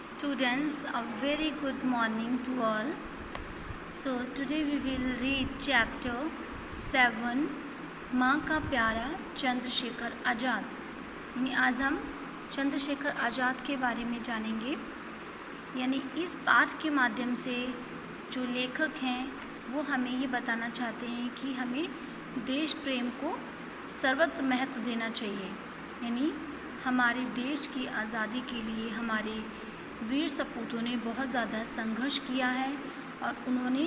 Students, a very good morning to all. So today we will read chapter 7 माँ का प्यारा चंद्रशेखर आज़ाद। यानी आज हम चंद्रशेखर आज़ाद के बारे में जानेंगे। यानी इस पाठ के माध्यम से जो लेखक हैं वो हमें ये बताना चाहते हैं कि हमें देश प्रेम को सर्वत्र महत्व देना चाहिए। यानी हमारे देश की आज़ादी के लिए हमारे वीर सपूतों ने बहुत ज़्यादा संघर्ष किया है और उन्होंने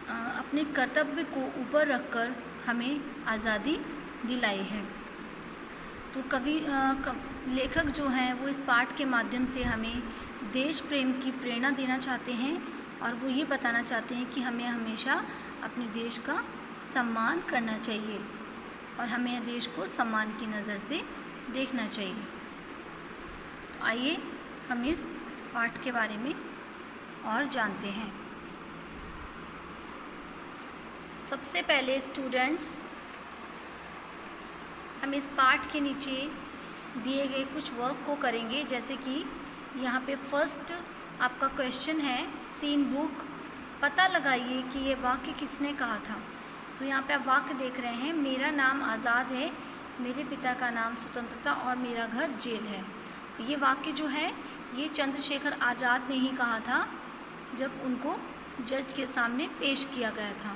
अपने कर्तव्य को ऊपर रखकर हमें आज़ादी दिलाई है। तो लेखक जो हैं वो इस पाठ के माध्यम से हमें देश प्रेम की प्रेरणा देना चाहते हैं और वो ये बताना चाहते हैं कि हमें हमेशा अपने देश का सम्मान करना चाहिए और हमें देश को सम्मान की नज़र से देखना चाहिए। तो आइए हम इस पाठ के बारे में और जानते हैं। सबसे पहले स्टूडेंट्स, हम इस पाठ के नीचे दिए गए कुछ वर्क को करेंगे। जैसे कि यहाँ पे फर्स्ट आपका क्वेश्चन है, सीन बुक, पता लगाइए कि ये वाक्य किसने कहा था। तो यहाँ पे आप वाक्य देख रहे हैं, मेरा नाम आज़ाद है, मेरे पिता का नाम स्वतंत्रता और मेरा घर जेल है। ये वाक्य जो है ये चंद्रशेखर आज़ाद ने ही कहा था जब उनको जज के सामने पेश किया गया था।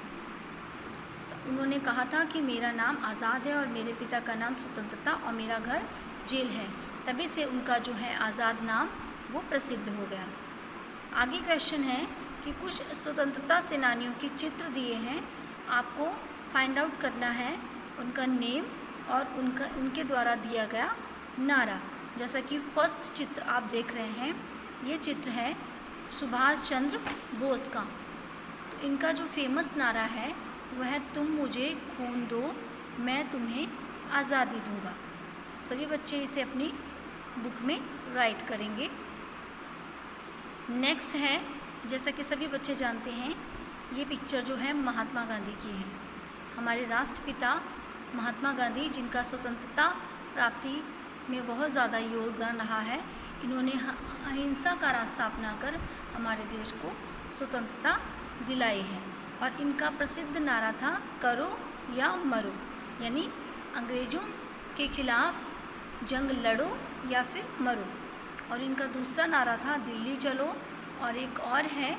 तो उन्होंने कहा था कि मेरा नाम आज़ाद है और मेरे पिता का नाम स्वतंत्रता और मेरा घर जेल है। तभी से उनका जो है आज़ाद नाम वो प्रसिद्ध हो गया। आगे क्वेश्चन है कि कुछ स्वतंत्रता सेनानियों के चित्र दिए हैं, आपको फाइंड आउट करना है उनका नेम और उनके द्वारा दिया गया नारा। जैसा कि फर्स्ट चित्र आप देख रहे हैं, ये चित्र है सुभाष चंद्र बोस का। तो इनका जो फेमस नारा है वह है, तुम मुझे खून दो मैं तुम्हें आज़ादी दूंगा। सभी बच्चे इसे अपनी बुक में राइट करेंगे। नेक्स्ट है, जैसा कि सभी बच्चे जानते हैं, ये पिक्चर जो है महात्मा गांधी की है। हमारे राष्ट्रपिता महात्मा गांधी, जिनका स्वतंत्रता प्राप्ति में बहुत ज़्यादा योगदान रहा है, इन्होंने अहिंसा का रास्ता अपनाकर हमारे देश को स्वतंत्रता दिलाई है। और इनका प्रसिद्ध नारा था, करो या मरो, यानी अंग्रेज़ों के खिलाफ जंग लड़ो या फिर मरो। और इनका दूसरा नारा था, दिल्ली चलो, और एक और है,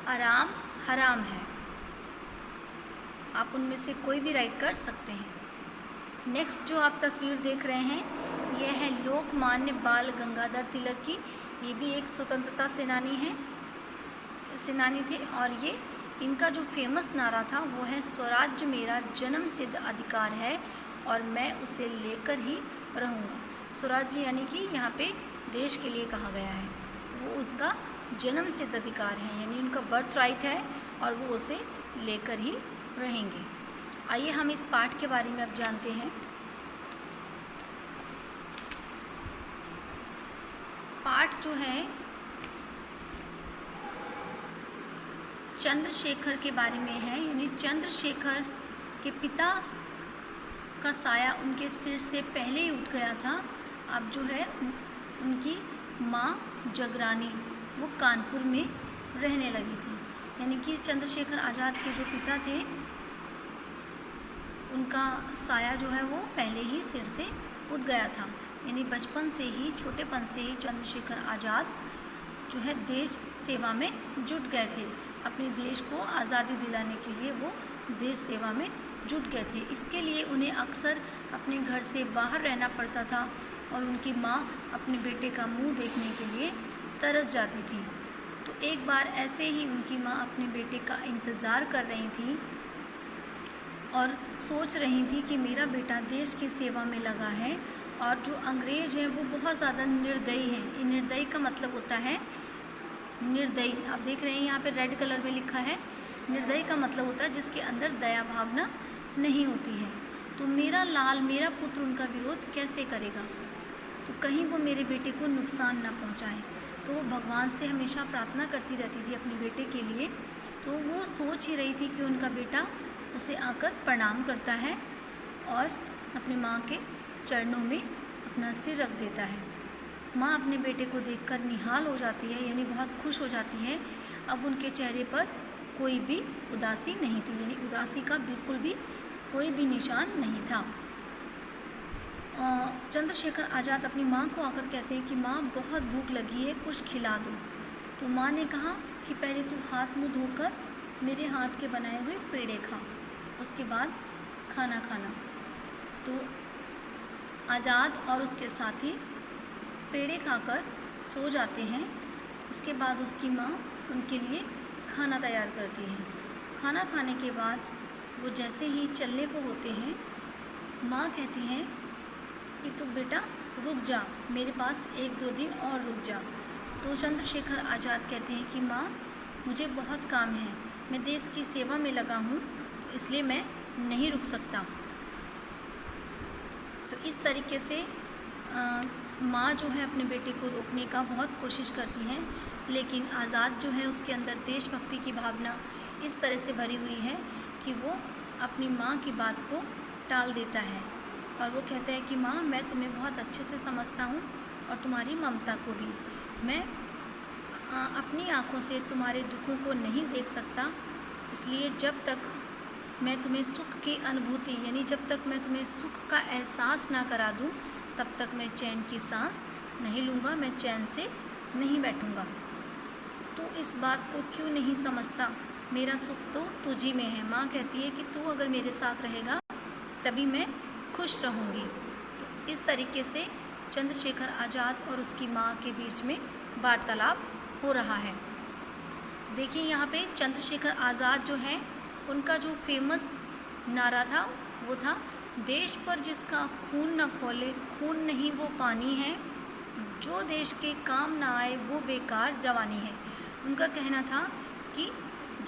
आराम हराम है। आप उनमें से कोई भी राइट कर सकते हैं। नेक्स्ट जो आप तस्वीर देख रहे हैं यह है लोकमान्य बाल गंगाधर तिलक की। ये भी एक स्वतंत्रता सेनानी थे और ये इनका जो फेमस नारा था वो है, स्वराज्य मेरा जन्म सिद्ध अधिकार है और मैं उसे लेकर ही रहूँगा। स्वराज्य यानी कि यहाँ पे देश के लिए कहा गया है, तो वो उनका जन्म सिद्ध अधिकार है, यानी उनका बर्थ राइट है और वो उसे लेकर ही रहेंगे। आइए हम इस पाठ के बारे में अब जानते हैं। पाठ जो है चंद्रशेखर के बारे में है। यानी चंद्रशेखर के पिता का साया उनके सिर से पहले ही उठ गया था। अब जो है उनकी माँ जगरानी वो कानपुर में रहने लगी थी। यानी कि चंद्रशेखर आज़ाद के जो पिता थे उनका साया जो है वो पहले ही सिर से उठ गया था। यानी बचपन से ही, छोटेपन से ही चंद्रशेखर आज़ाद जो है देश सेवा में जुट गए थे। अपने देश को आज़ादी दिलाने के लिए वो देश सेवा में जुट गए थे। इसके लिए उन्हें अक्सर अपने घर से बाहर रहना पड़ता था और उनकी माँ अपने बेटे का मुंह देखने के लिए तरस जाती थी। तो एक बार ऐसे ही उनकी माँ अपने बेटे का इंतज़ार कर रही थी और सोच रही थी कि मेरा बेटा देश की सेवा में लगा है और जो अंग्रेज़ हैं वो बहुत ज़्यादा निर्दयी हैं। निर्दयी का मतलब होता है निर्दयी, आप देख रहे हैं यहाँ पे रेड कलर में लिखा है। निर्दयी का मतलब होता है जिसके अंदर दया भावना नहीं होती है। तो मेरा लाल, मेरा पुत्र उनका विरोध कैसे करेगा, तो कहीं वो मेरे बेटे को नुकसान ना पहुँचाए। तो वो भगवान से हमेशा प्रार्थना करती रहती थी अपने बेटे के लिए। तो वो सोच ही रही थी कि उनका बेटा उसे आकर प्रणाम करता है और अपनी माँ के चरणों में अपना सिर रख देता है। माँ अपने बेटे को देखकर निहाल हो जाती है, यानी बहुत खुश हो जाती है। अब उनके चेहरे पर कोई भी उदासी नहीं थी, यानी उदासी का बिल्कुल भी कोई भी निशान नहीं था। चंद्रशेखर आज़ाद अपनी माँ को आकर कहते हैं कि माँ बहुत भूख लगी है, कुछ खिला दो। तो माँ ने कहा कि पहले तू हाथ मुँह धोकर मेरे हाथ के बनाए हुए पेड़े खा, उसके बाद खाना खाना। तो आज़ाद और उसके साथी पेड़े खाकर सो जाते हैं। उसके बाद उसकी माँ उनके लिए खाना तैयार करती है। खाना खाने के बाद वो जैसे ही चलने को होते हैं, माँ कहती हैं कि तू बेटा रुक जा, मेरे पास 1-2 दिन और रुक जा। तो चंद्रशेखर आज़ाद कहते हैं कि माँ मुझे बहुत काम है, मैं देश की सेवा में लगा हूँ, तो इसलिए मैं नहीं रुक सकता। तो इस तरीके से माँ जो है अपने बेटे को रोकने का बहुत कोशिश करती हैं, लेकिन आज़ाद जो है उसके अंदर देशभक्ति की भावना इस तरह से भरी हुई है कि वो अपनी माँ की बात को टाल देता है और वो कहता है कि माँ मैं तुम्हें बहुत अच्छे से समझता हूँ और तुम्हारी ममता को भी। मैं अपनी आँखों से तुम्हारे दुखों को नहीं देख सकता, इसलिए जब तक मैं तुम्हें सुख की अनुभूति, यानी जब तक मैं तुम्हें सुख का एहसास ना करा दूँ, तब तक मैं चैन की सांस नहीं लूँगा, मैं चैन से नहीं बैठूँगा। तो इस बात को क्यों नहीं समझता, मेरा सुख तो तुझी में है। माँ कहती है कि तू अगर मेरे साथ रहेगा तभी मैं खुश रहूँगी। तो इस तरीके से चंद्रशेखर आज़ाद और उसकी माँ के बीच में वार्तालाप हो रहा है। देखिए यहाँ पे चंद्रशेखर आज़ाद जो है उनका जो फेमस नारा था वो था, देश पर जिसका खून न खौले, खून नहीं वो पानी है, जो देश के काम ना आए वो बेकार जवानी है। उनका कहना था कि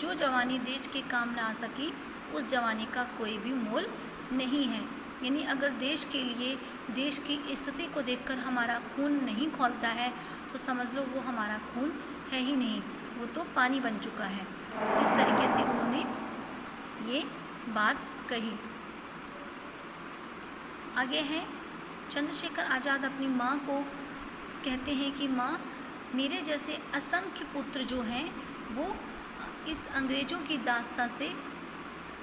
जो जवानी देश के काम ना आ सकी उस जवानी का कोई भी मोल नहीं है। यानी अगर देश के लिए, देश की स्थिति को देखकर हमारा खून नहीं खौलता है तो समझ लो वो हमारा खून है ही नहीं, वो तो पानी बन चुका है। इस तरीके से उन्होंने ये बात कही। आगे है, चंद्रशेखर आज़ाद अपनी माँ को कहते हैं कि माँ मेरे जैसे असंख्य पुत्र जो हैं वो इस अंग्रेज़ों की दास्ता से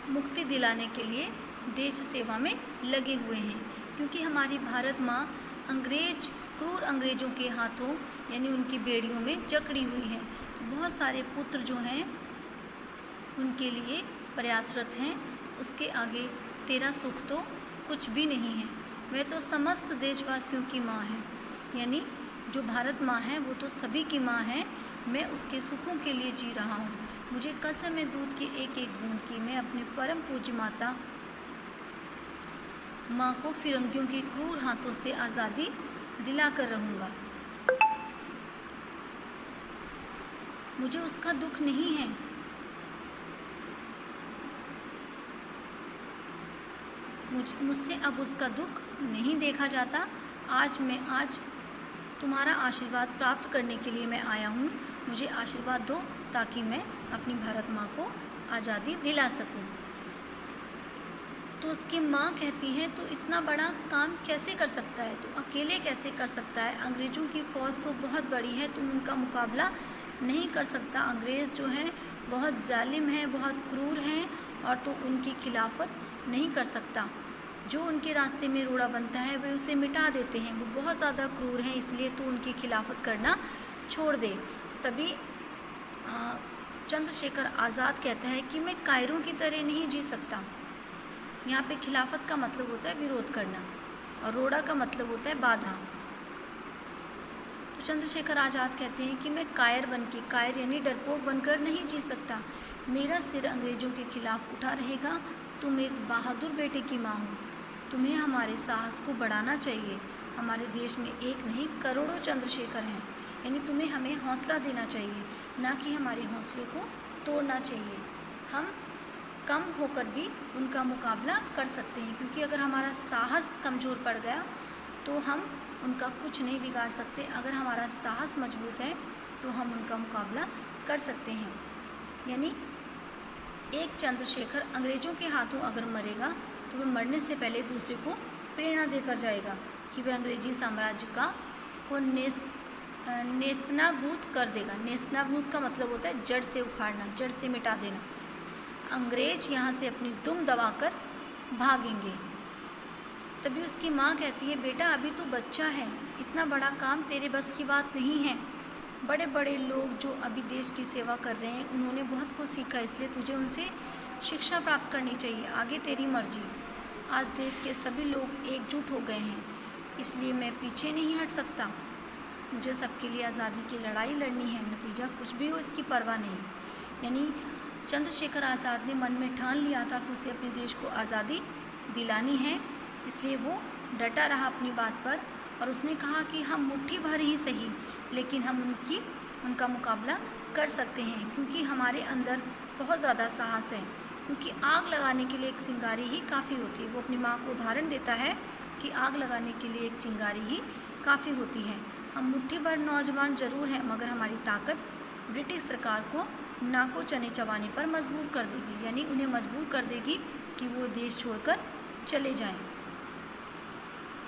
मुक्ति दिलाने के लिए देश सेवा में लगे हुए हैं, क्योंकि हमारी भारत माँ क्रूर अंग्रेज़ों के हाथों यानी उनकी बेड़ियों में जकड़ी हुई है। तो बहुत सारे पुत्र जो हैं उनके लिए प्रयासरत हैं, उसके आगे तेरा सुख तो कुछ भी नहीं है। वह तो समस्त देशवासियों की माँ है, यानी जो भारत माँ है वो तो सभी की माँ है। मैं उसके सुखों के लिए जी रहा हूँ। मुझे कसम है दूध की एक एक बूंद की, मैं अपने परम पूज्य माता माँ को फिरंगियों के क्रूर हाथों से आज़ादी दिलाकर रहूँगा। मुझे उसका दुख नहीं है। मुझसे अब उसका दुख नहीं देखा जाता। आज तुम्हारा आशीर्वाद प्राप्त करने के लिए मैं आया हूँ। मुझे आशीर्वाद दो ताकि मैं अपनी भारत माँ को आज़ादी दिला सकूँ। तो उसकी माँ कहती है तो इतना बड़ा काम कैसे कर सकता है, तो अकेले कैसे कर सकता है, अंग्रेज़ों की फ़ौज तो बहुत बड़ी है, तुम उनका मुकाबला नहीं कर सकता। अंग्रेज़ जो हैं बहुत जालिम हैं, बहुत क्रूर हैं और तो उनकी खिलाफत नहीं कर सकता। जो उनके रास्ते में रोड़ा बनता है वे उसे मिटा देते हैं, वो बहुत ज़्यादा क्रूर हैं, इसलिए तो उनकी खिलाफत करना छोड़ दे। तभी चंद्रशेखर आज़ाद कहता है कि मैं कायरों की तरह नहीं जी सकता। यहाँ पे खिलाफत का मतलब होता है विरोध करना और रोड़ा का मतलब होता है बाधा। तो चंद्रशेखर आज़ाद कहते हैं कि मैं कायर यानी डरपोक बनकर नहीं जी सकता। मेरा सिर अंग्रेज़ों के खिलाफ उठा रहेगा। तुम एक बहादुर बेटे की माँ हो, तुम्हें हमारे साहस को बढ़ाना चाहिए। हमारे देश में एक नहीं करोड़ों चंद्रशेखर हैं, यानी तुम्हें हमें हौसला देना चाहिए, ना कि हमारे हौसलों को तोड़ना चाहिए। हम कम होकर भी उनका मुकाबला कर सकते हैं, क्योंकि अगर हमारा साहस कमज़ोर पड़ गया तो हम उनका कुछ नहीं बिगाड़ सकते। अगर हमारा साहस मजबूत है तो हम उनका मुकाबला कर सकते हैं। यानी एक चंद्रशेखर अंग्रेज़ों के हाथों अगर मरेगा तो वह मरने से पहले दूसरे को प्रेरणा देकर जाएगा कि वह अंग्रेज़ी साम्राज्य को नेस्तनाबूद कर देगा। नेस्तनाबूद का मतलब होता है जड़ से उखाड़ना, जड़ से मिटा देना। अंग्रेज यहाँ से अपनी दुम दबाकर भागेंगे। तभी उसकी माँ कहती है, बेटा अभी तू बच्चा है, इतना बड़ा काम तेरे बस की बात नहीं है। बड़े बड़े लोग जो अभी देश की सेवा कर रहे हैं, उन्होंने बहुत कुछ सीखा, इसलिए तुझे उनसे शिक्षा प्राप्त करनी चाहिए। आगे तेरी मर्जी। आज देश के सभी लोग एकजुट हो गए हैं, इसलिए मैं पीछे नहीं हट सकता। मुझे सबके लिए आज़ादी की लड़ाई लड़नी है, नतीजा कुछ भी हो इसकी परवाह नहीं। यानी चंद्रशेखर आज़ाद ने मन में ठान लिया था कि उसे अपने देश को आज़ादी दिलानी है, इसलिए वो डटा रहा अपनी बात पर और उसने कहा कि हम मुट्ठी भर ही सही, लेकिन हम उनका मुकाबला कर सकते हैं, क्योंकि हमारे अंदर बहुत ज़्यादा साहस है। क्योंकि आग लगाने के लिए एक चिंगारी ही काफ़ी होती है। वो अपनी माँ को उदाहरण देता है कि आग लगाने के लिए एक चिंगारी ही काफ़ी होती है। हम मुट्ठी भर नौजवान ज़रूर हैं, मगर हमारी ताकत ब्रिटिश सरकार को नाको चने चबाने पर मजबूर कर देगी, यानी उन्हें मजबूर कर देगी कि वो देश छोड़कर चले जाएं।